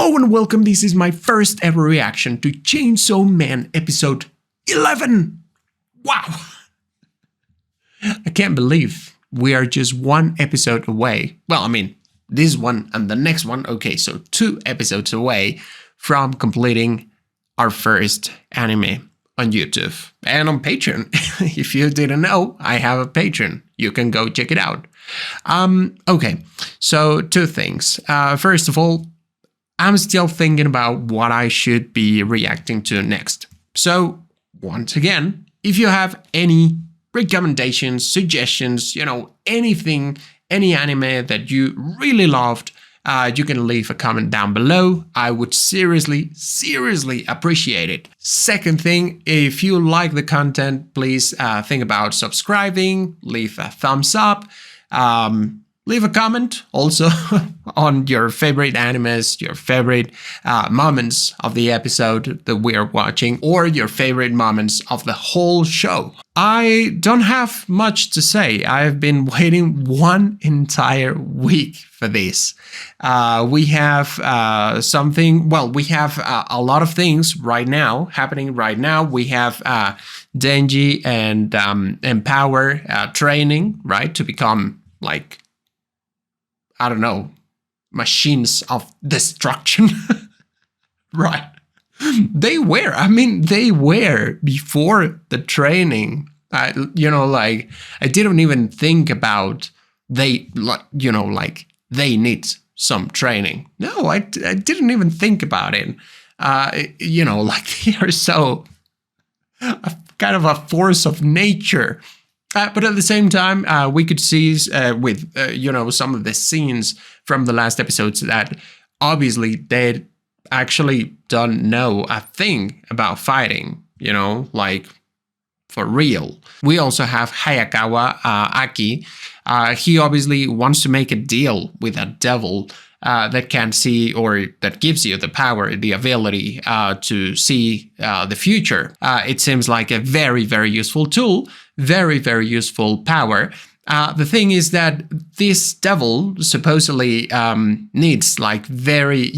Hello and welcome, this is my first ever reaction to Chainsaw Man episode 11! Wow! I can't believe we are just one episode away. Well, I mean, this one and the next one, okay, so 2 episodes away from completing our first anime on YouTube and on Patreon. If you didn't know, I have a Patreon. You can go check it out. Okay, so 2 things. First of all, I'm still thinking about what I should be reacting to next. So, once again, if you have any recommendations, suggestions, anything, any anime that you really loved, you can leave a comment down below. I would seriously appreciate it. Second thing, if you like the content, please think about subscribing, leave a thumbs up, leave a comment also on your favorite animes, your favorite moments of the episode that we are watching, or your favorite moments of the whole show. I don't have much to say. I've been waiting 1 entire week for this. We have we have a lot of things happening right now. We have Denji and Power training, right, to become like, I don't know, machines of destruction. Right. They were before the training. I didn't even think about they need some training. No, I didn't even think about it. They are so kind of a force of nature. But at the same time, we could see with some of the scenes from the last episodes that obviously they actually don't know a thing about fighting, for real. We also have Hayakawa Aki. He obviously wants to make a deal with a devil that can see, or that gives you the power, the ability to see the future. It seems like a very, very useful tool, very, very useful power. The thing is that this devil supposedly needs very,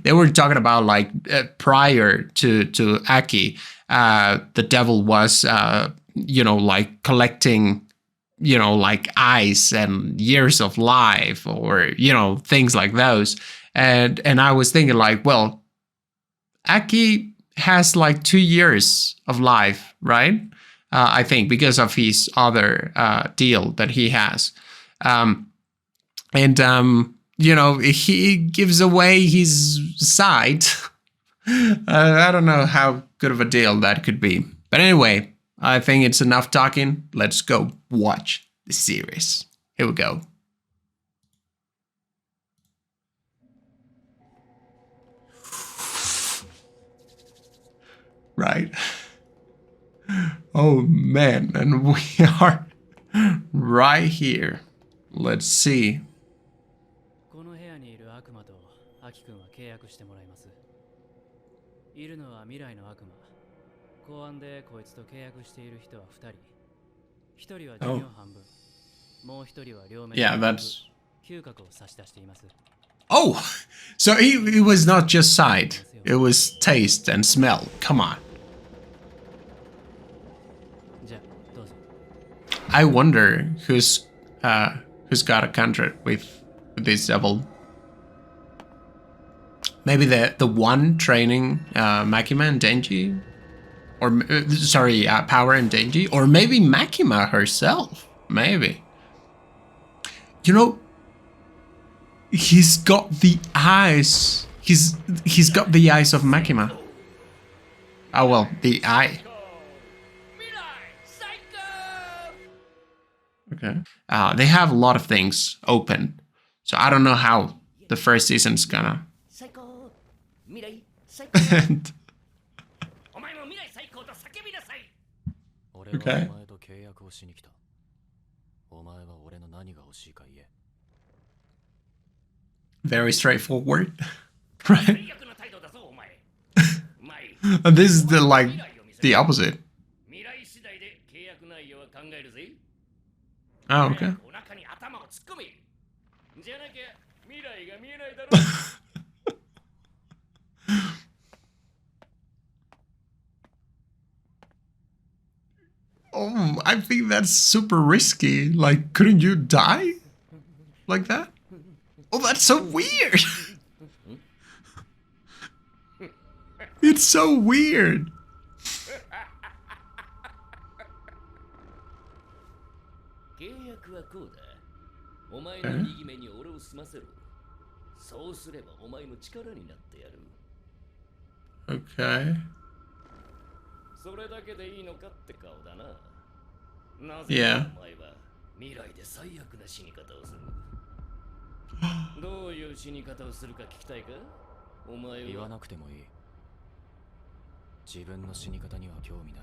they were talking about prior to Aki, the devil was, collecting eyes and years of life, or things like those, and I was thinking well, Aki has 2 years of life, right? I think because of his other deal that he has, he gives away his sight. I don't know how good of a deal that could be, but anyway, I think it's enough talking. Let's go watch the series. Here we go. Right. Oh man, and we are right here. Let's see. Oh. Yeah, that's... Oh! So it was not just sight, it was taste and smell. Come on. I wonder who's got a contract with this devil. Maybe the one training Makima and Denji? Or, Power and Denji? Or maybe Makima herself? Maybe. He's got the eyes. He's got the eyes of Makima. Oh well, the eye. Okay. They have a lot of things open, so I don't know how the first season's gonna. Okay. Very straightforward, right? And this is the opposite. Oh, okay. I think that's super risky. Like, couldn't you die like that? Oh, that's so weird. It's so weird. Okay. Yeah. どういう死に方をするか聞きたいか？お前は言わなくてもいい。自分の死に方には興味ない。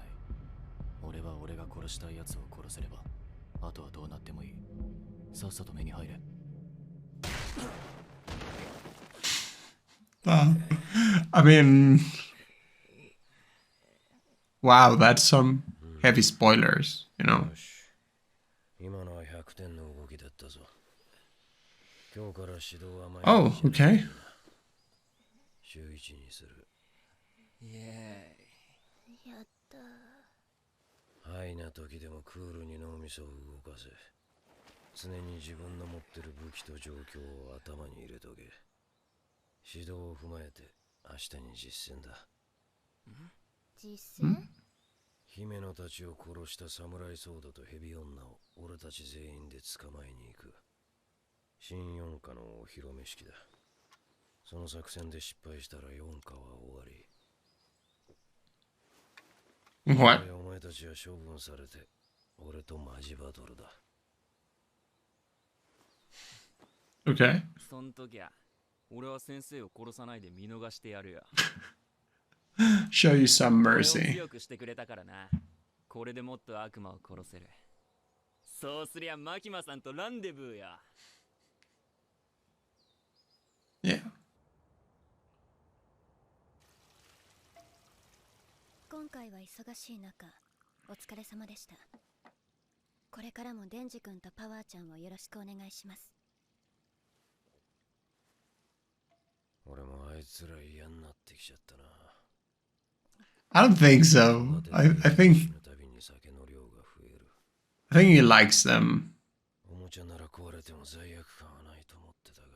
俺は俺が殺したい奴を殺せれば、あとはどうなってもいい。さっさと目に入れ。I mean, wow, that's some heavy spoilers, you know. 今のは100点の動きだったぞ。今日から指導は毎日。Oh, okay. 週一にする。イエーイ。やった。ハイな時でもクールに脳みそを動かせ。常に自分の持ってる武器と状況を頭に入れとけ。指導を踏まえて明日に実践だ。実践？姫野たちを殺した侍ソードとヘビ女を俺たち全員で捕まえに行く。新四課のお披露目式だ。その作戦で失敗したら四課は終わり。What? お前たちは処分されて俺とマジバトルだ。Okay. そん時は俺は先生を殺さないで見逃してやるよ。Show you some 俺を mercy. 強くしてくれたからな。これでもっと悪魔を殺せる。そうすりゃマキマさんとランデブーや。Yeah. 今回は忙しい中、お疲れ様でした。これからもデンジ君とパワーちゃんをよろしくお願いします。俺もあいつら嫌になってきちゃったな。I don't think so. I think he likes them. おもちゃなら壊れても罪悪感はないと思ってたが。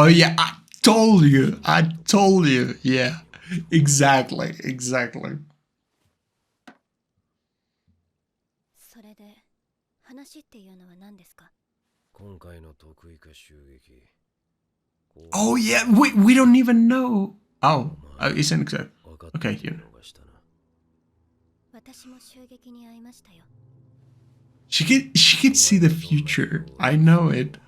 Oh yeah, I told you. I told you. Yeah. Exactly. Exactly. それで、話っていうのは何ですか？今回の得意か襲撃。Oh yeah, we don't even know. Oh, isn't it? Okay, here. 私も襲撃に遭いましたよ。She can see the future. I know it.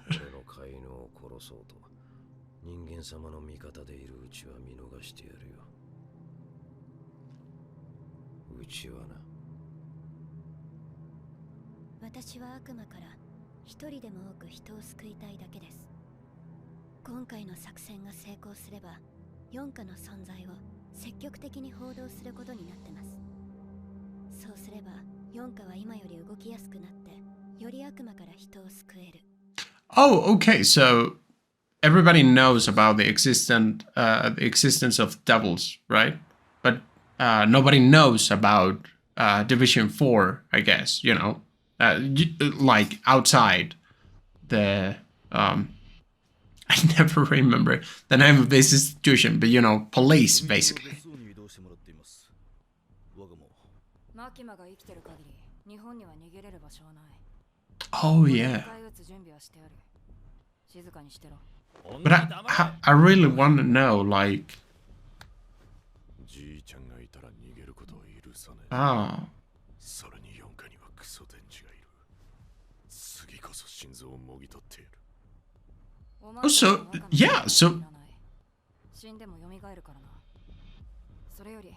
人間様の味方でいるうちは見逃してやるよ。うちはな。私は悪魔から一人でも多く人を救いたいだけです。今回の作戦が成功すれば、四課の存在を積極的に報道することになってます。そうすれば、四課は今より動きやすくなって、より悪魔から人を救える。Oh, okay. So everybody knows about the existence of devils, right? But nobody knows about Division 4, I guess. You know, like outside the I never remember the name of this institution, but you know, police basically. マキマが生きてる限り、日本には逃げれる場所はない。Oh yeah. 準備はしてある。静かにしてろ。 But I really want to know, like, ah, oh, so yeah, so 死んでも蘇るからな。それより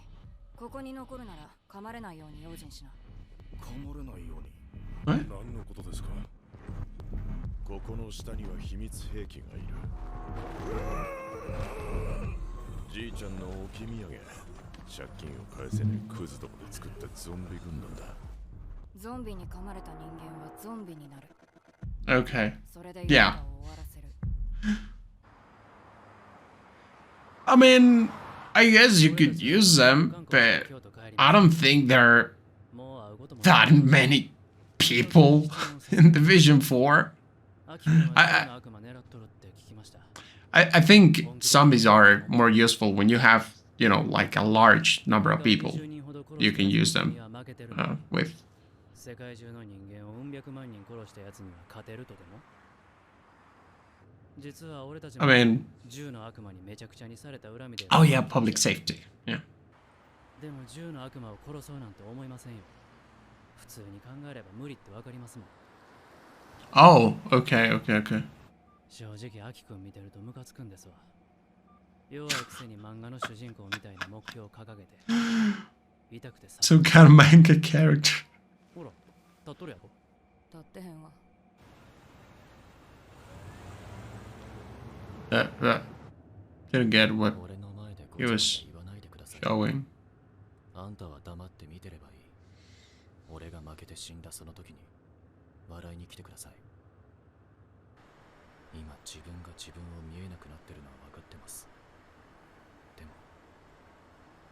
ここに残るなら噛まれないように用心しな。噛まれないように。 what? 何のことですか？ここの下には秘密兵器がいる。じいちゃんの置き土産。借金を返せねえクズどもで作ったゾンビ軍団だ。ゾンビに噛まれた人間はゾンビになる。 Okay. それで Yeah. 世の中を終わらせる。 I mean, I guess you could use them, but I don't think they're that many people in Division 4. I think zombies are more useful when you have, you know, like a large number of people. You can use them with. 世界中の人間をうん百万人殺したやつには勝てるとでも実は俺たちも I mean, 銃の悪魔にめちゃくちゃにされた恨みで oh yeah, public safety. Yeah. でも銃の悪魔を殺そうなんて思いませんよ普通に考えれば無理ってわかりますもん Oh, okay, okay, okay. 正直アキ君見てるとムカつくんですわ弱いくせに漫画の主人公みたいな目標を掲げて痛くてさ Some kind of manga character. ほら立っとるやろ立ってへんわ That didn't get what 俺の前で he was 言わないでください showing. あんたは黙って見てればいい俺が負けて死んだその時に笑いに来てください今自分が自分を見えなくなってるのは分かってますでも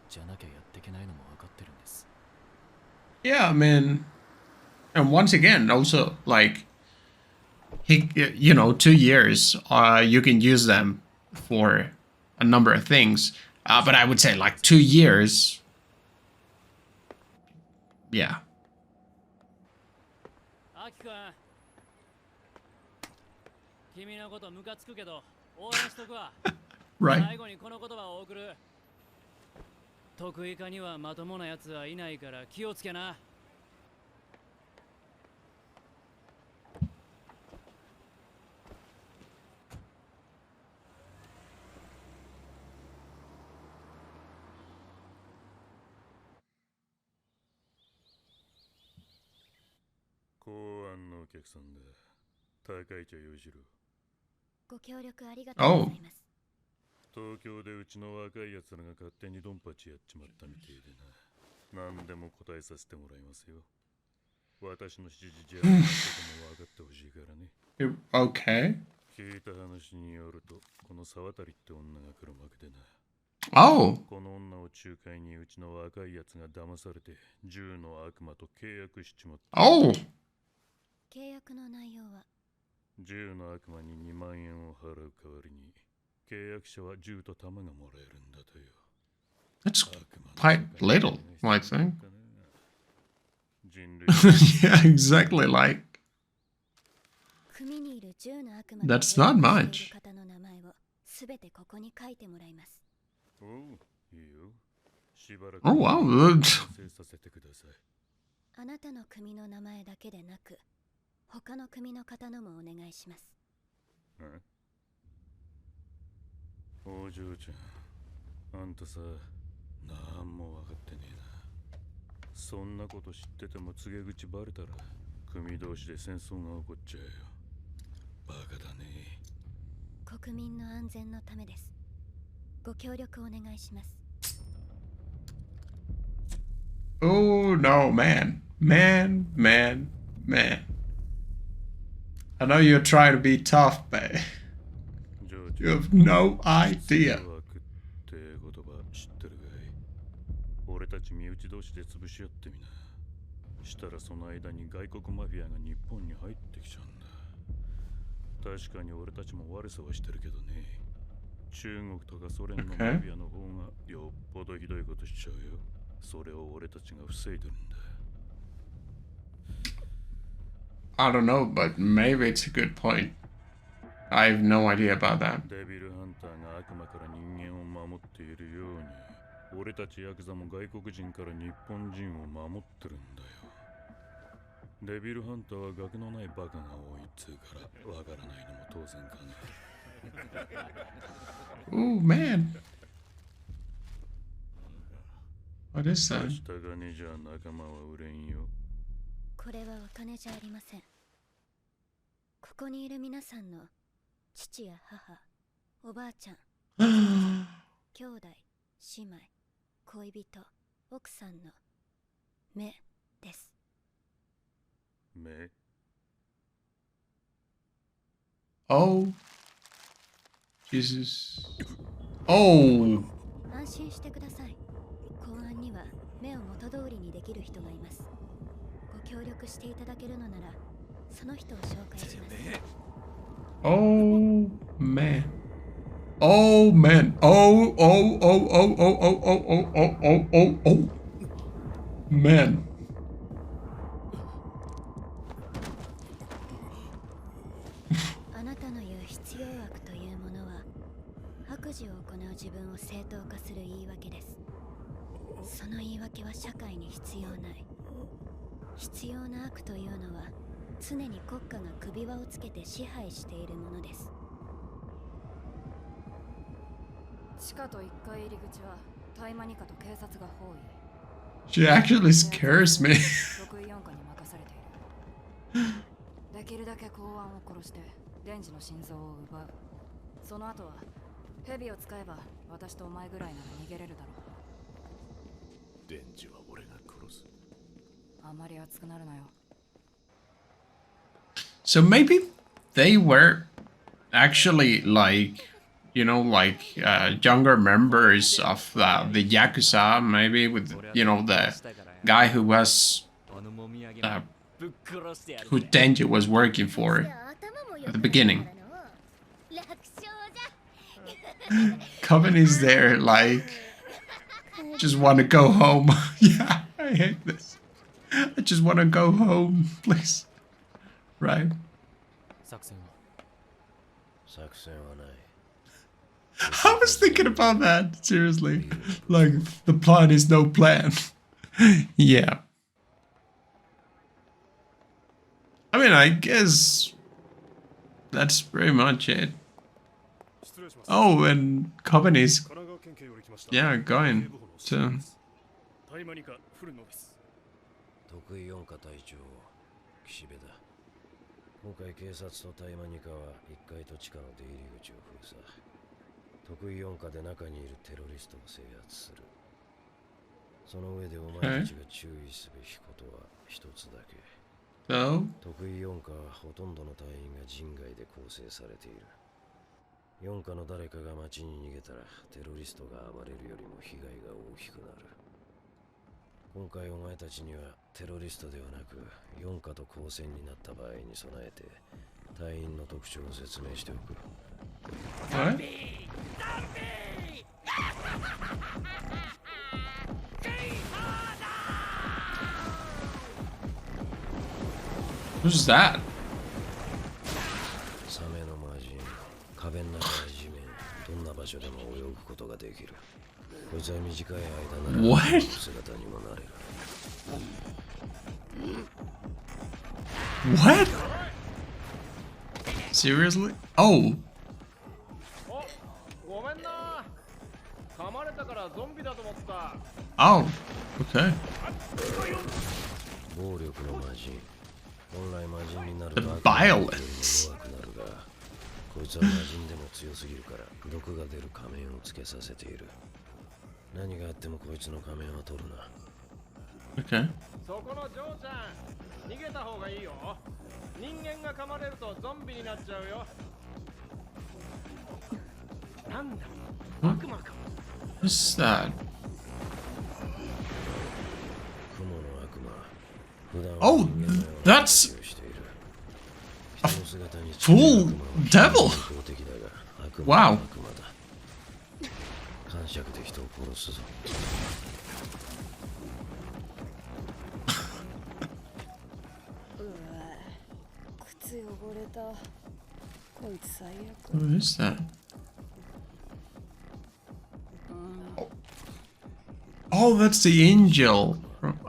じゃなきゃやっていけないのも分かってるんです Yeah, I mean, and once again, also like he, you know, 2 years, you can use them for a number of things. But I would say like 2 years. Yeah. アキ君君のことムカつくけど応援しとくわ Right. 最後にこの言葉を送る得意科にはまともなやつはいないから気をつけな公安のお客さんだ。高市洋次郎。ご協力ありがとうございます。東京でうちの若い奴らが勝手にドンパチやっちまったみてえでな。何でも答えさせてもらいますよ。私の指示じゃないことも分かってほしいからね。Okay. 聞いた話によると、この沢渡って女が来るわけでな。Oh. この女を仲介にうちの若い奴が騙されて銃の悪魔と契約しちまった。Oh. 契約の内容は銃の悪魔に2万円を払う代わりに契約者は銃と弾がもらえるんだとよ。That's quite little, I think. 人類 Yeah, exactly like. 組にいる銃の悪魔 That's not の much. 方の名前をすべてここに書いてもらいます。おう、いいよ。しばらく Oh wow. 完成させてください。あなたの組の名前だけでなく、他の組の方のもお願いします。お嬢ちゃん、あんたさ、なんも分かってねえな。そんなこと知ってても告げ口バレたら、組同士で戦争が起こっちゃうよ。バカだね。国民の安全のためです。ご協力お願いします。Oh no, man. Man. I know you're trying to be tough, but 嬢ち you ゃん、 have no idea. ワークって言葉知ってるかい？俺たち身内同士で潰し合ってみな。したらその間に外国マフィアが日本に入ってきちゃうんだ。確かに俺たちも悪さはしてるけどね。中国とかソ連のマフィアの方がよっぽどひどいことしちゃうよ。それを俺たちが防いでるんだ。I don't know, but maybe it's a good point. I have no idea about that. デビルハンターが悪魔から人間を守っているように、俺たちヤクザも外国人から日本人を守ってるんだよ。デビルハンターは学のないバカが多いっつうからわからないのも当然かね。Oh man. What is that? 下金じゃ仲間は売れんよ。これはお金じゃありません。ここにいる皆さんの父や母、おばあちゃん、兄弟、姉妹、恋人、奥さんの目です。目？ Oh. Jesus. Oh. 安心してください。公安には目を元通りにできる人がいます。協力していただけるのならその人を紹介します。 Oh man. Oh man. Oh, oh, oh, oh, oh, oh, oh, oh, oh, oh, oh, oh. Man. あなたの言う必要悪というものは悪事を行う自分を正当化する言い訳です。その言い訳は社会に必要ない。必要な悪というのは常に国家が首輪をつけて支配しているものです。地下と1階入り口は大麻ニカと警察が包囲。 She actually scares me. 得意4課に任されている。できるだけ公安を殺してデンジの心臓を奪う。その後はヘビを使えば私とお前ぐらいなら逃げれるだろう。デンジは俺が殺す。あまり熱くなるなよ。 So maybe they were actually like, you know, like younger members of the Yakuza, maybe with, you know, the guy who was, who Denji was working for at the beginning. Coven is there, like, just want to go home. Yeah, I hate this. I just want to go home, please. Right. 作戦は I was thinking about that, seriously. Like, the plan is no plan. Yeah. I mean, I guess that's pretty much it. Oh, and Coven is, yeah, going to... 大麻ニカ古野です。得意4課隊長岸辺だ。今回警察と大麻ニカは1階と地下の出入り口を封鎖。得意4課で中にいるテロリストを制圧する。その上でお前たちが注意すべきことは一つだけ。So? 得意4課はほとんどの隊員が人外で構成されている。4課の誰かが街に逃げたらテロリストが暴れるよりも被害が大きくなる。今回お前たちにはテロリストではなく4課と交戦になった場合に備えて隊員の特徴を説明しておく。 What? Who's that? サメの魔人、壁の中や地面、どんな場所でも泳ぐことができる。こいつは短い間なら What? 姿にもなれる。What? Seriously? Oh. ごめんな。噛まれたからゾンビだと思った。 Oh. Okay. 暴力の魔人。本来魔人になる The と violence. 弱くなるが、こいつは魔人でも強すぎるから毒が出る仮面をつけさせている。何があってもこいつの仮面は取るな。 Okay. そこのジョーちゃん、逃げた方がいいよ。人間が噛まれるとゾンビになっちゃうよ。なんだ、悪魔か。What's that? 雲の悪魔。普段は Oh, 人間のような that's 動きをしている。 a 人の姿に full devil. 人工的だが悪魔 Wow. は悪魔だ。感触で人を殺すぞ。靴汚れた。こいつ最悪。 What is that? Oh, that's the angel.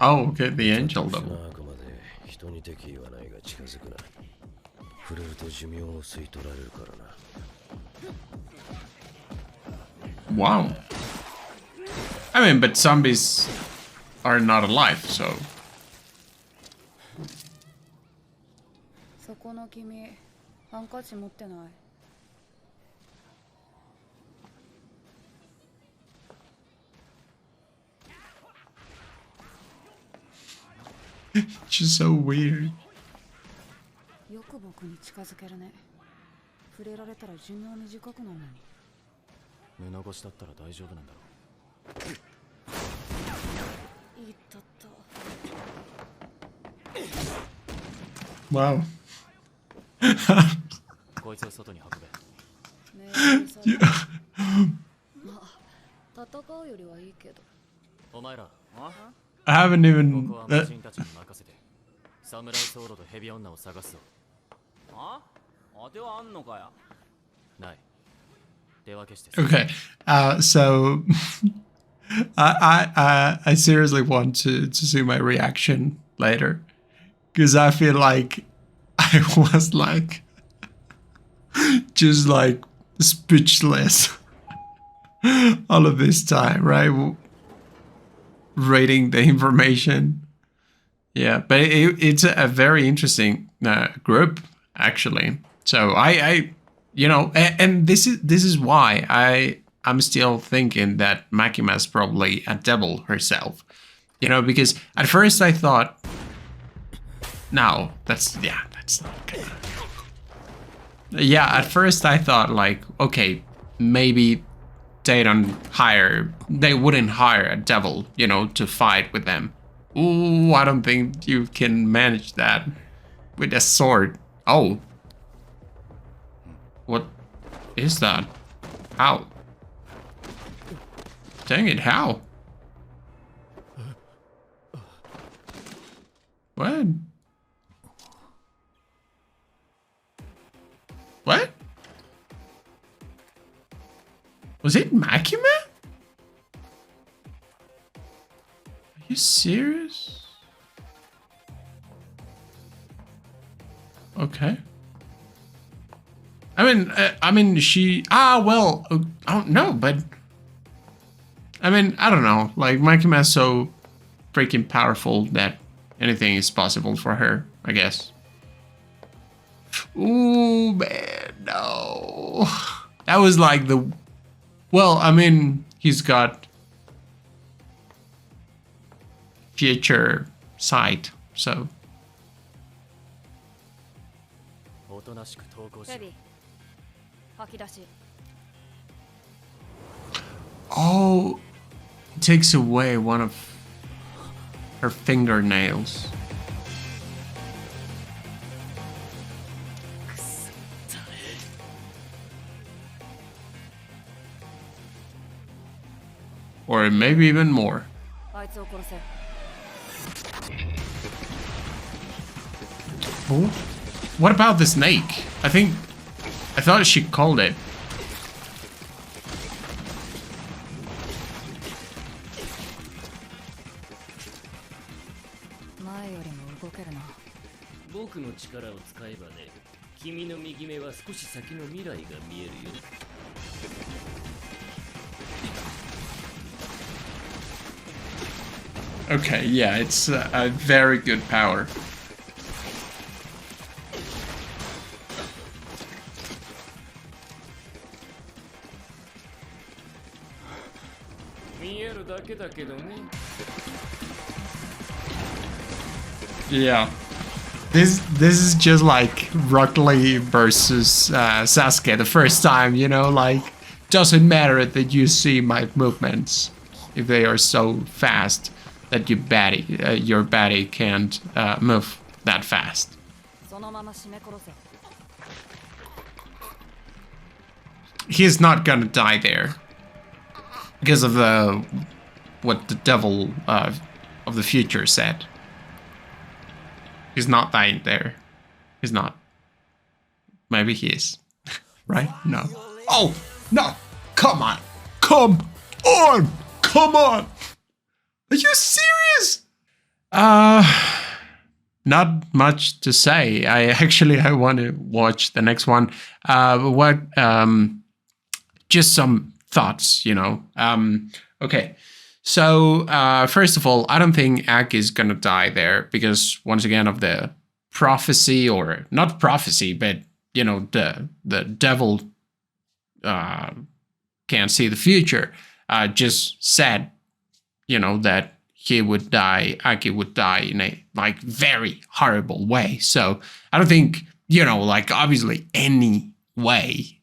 Oh, okay, the angel そ devil. のあくまで人に敵意はないが近づくな。触れると寿命を吸い取られるからな。 Wow. I mean, but zombies are not alive, so. そこの君、ハンカチ持ってない？ She's so weird. よく僕に近づけるね。触れられたら寿命短くなるのに。布越しだったら大丈夫なんだろいったった。Wow. こいつを外に運べ。戦うよりはいいけど。お前ら、 I haven't こ even. こは魔人たちに任せて、侍ソウロとヘビ女を探すぞ。あ？当てはあんのかや。ない。手分けして。 Okay. So I seriously want to see my reaction later. Because I feel like I was like just like speechless all of this time, right? Reading the information. Yeah, but it's a very interesting group actually. So I you know, and this is why I'm still thinking that Makima's probably a devil herself. You know, because at first I thought, no, that's not okay. Yeah, at first I thought like, okay, maybe they wouldn't hire a devil, you know, to fight with them. Ooh, I don't think you can manage that with a sword. Oh. What is that? How? Dang it, how? What? What? Was it Makima? Are you serious? Okay. I mean, she. Well, I don't know, but I mean, I don't know. Like, Makima's so freaking powerful that anything is possible for her, I guess. Ooh, man, no. That was like the. Well, I mean, he's got future sight, so. おとなしく投降しヘビ吐き出し。 Oh, it takes away one of her fingernails. Or maybe even more. あいつを殺せ。 Oh, what about the snake? I thought she called it. 前よりも動けるな。僕の力を使えばね、君の右目は少し先の未来が見えるよ。Okay, yeah, it's a very good power. 見えるだけだけどね。 Yeah. This is just like Rock Lee versus Sasuke the first time, you know, like doesn't matter that you see my movements if they are so fast that your body can't move that fast. そのまま絞め殺せ。 He's not gonna die there because of what the devil of the future said. He's not dying there. He's not. Maybe he is. Right? No. Oh, no. Come on. Come on. Come on. Are you serious? Not much to say. I want to watch the next one. Just some thoughts, you know. Okay. So, first of all, I don't think Ak is gonna die there because, once again, of the prophecy, or not prophecy, but, you know, the devil can't see the future. Just said, you know, that he would die, Aki would die in a, like, very horrible way. So, I don't think, you know, like, obviously, any way.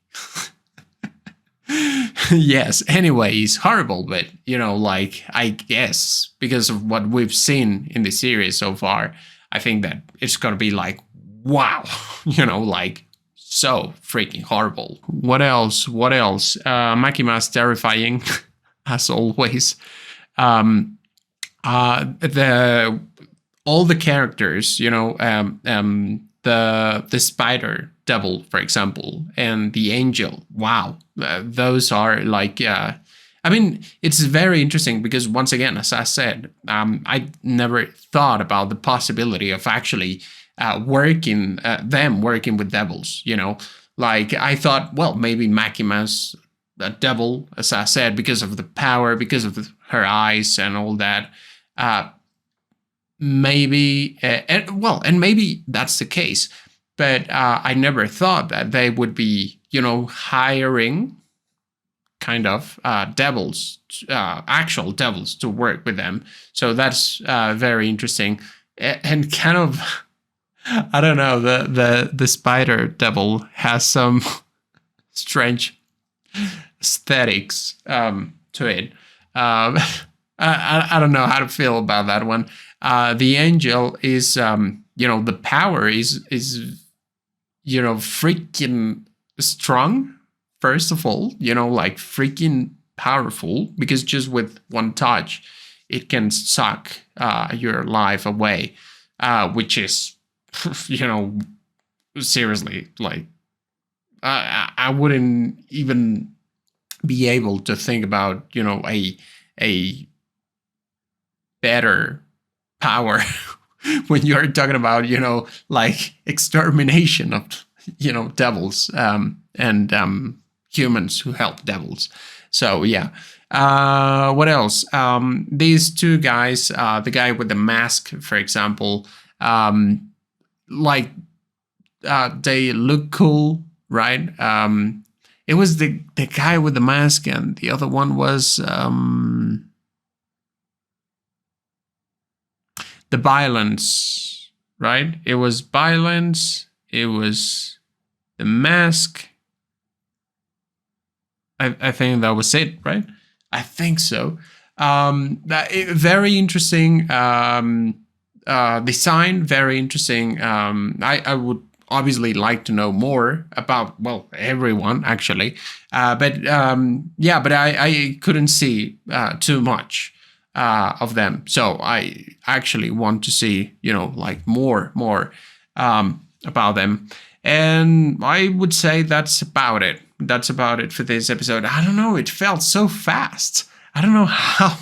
Yes, anyway, is horrible, but, you know, like, I guess, because of what we've seen in the series so far, I think that it's gonna be like, wow, like so freaking horrible. What else? Makima's terrifying, as always. All the characters, the spider devil, for example, and the angel. Wow, those are like. I mean, it's very interesting because once again, as I said, I never thought about the possibility of actually working with devils. Like I thought, well, maybe Makima's a devil, as I said, because of the power, because of her eyes and all that. Maybe, and maybe that's the case, but I never thought that they would be, hiring kind of devils, actual devils, to work with them. So that's very interesting, and kind of, I don't know, the spider devil has some strange aesthetics to it. I don't know how to feel about that one. The angel is, the power is freaking strong. First of all, like freaking powerful, because just with one touch, it can suck your life away, which is, seriously, like, I wouldn't even be able to think about, a better power when you're talking about, like extermination of, devils and humans who help devils. So yeah. What else? These two guys, the guy with the mask, for example, like they look cool, right? It was the guy with the mask, and the other one was the violence, right? It was violence. It was the mask. I think that was it, right? I think so. Very interesting design. Very interesting. I would obviously like to know more about, well, everyone actually, but I couldn't see too much of them, so I actually want to see like more about them, and I would say that's about it for this episode. I don't know, it felt so fast. I don't know how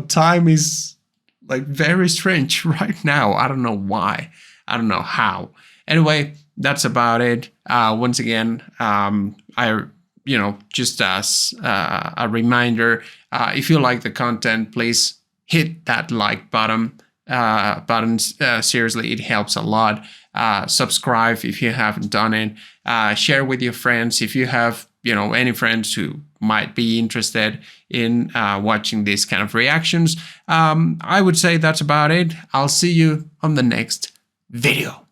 time is like very strange right now. I don't know why. I don't know how. Anyway, that's about it. Once again, just as a reminder, if you like the content, please hit that like button. Seriously, it helps a lot. Subscribe if you haven't done it. Share with your friends if you have, any friends who might be interested in watching these kind of reactions. I would say that's about it. I'll see you on the next video.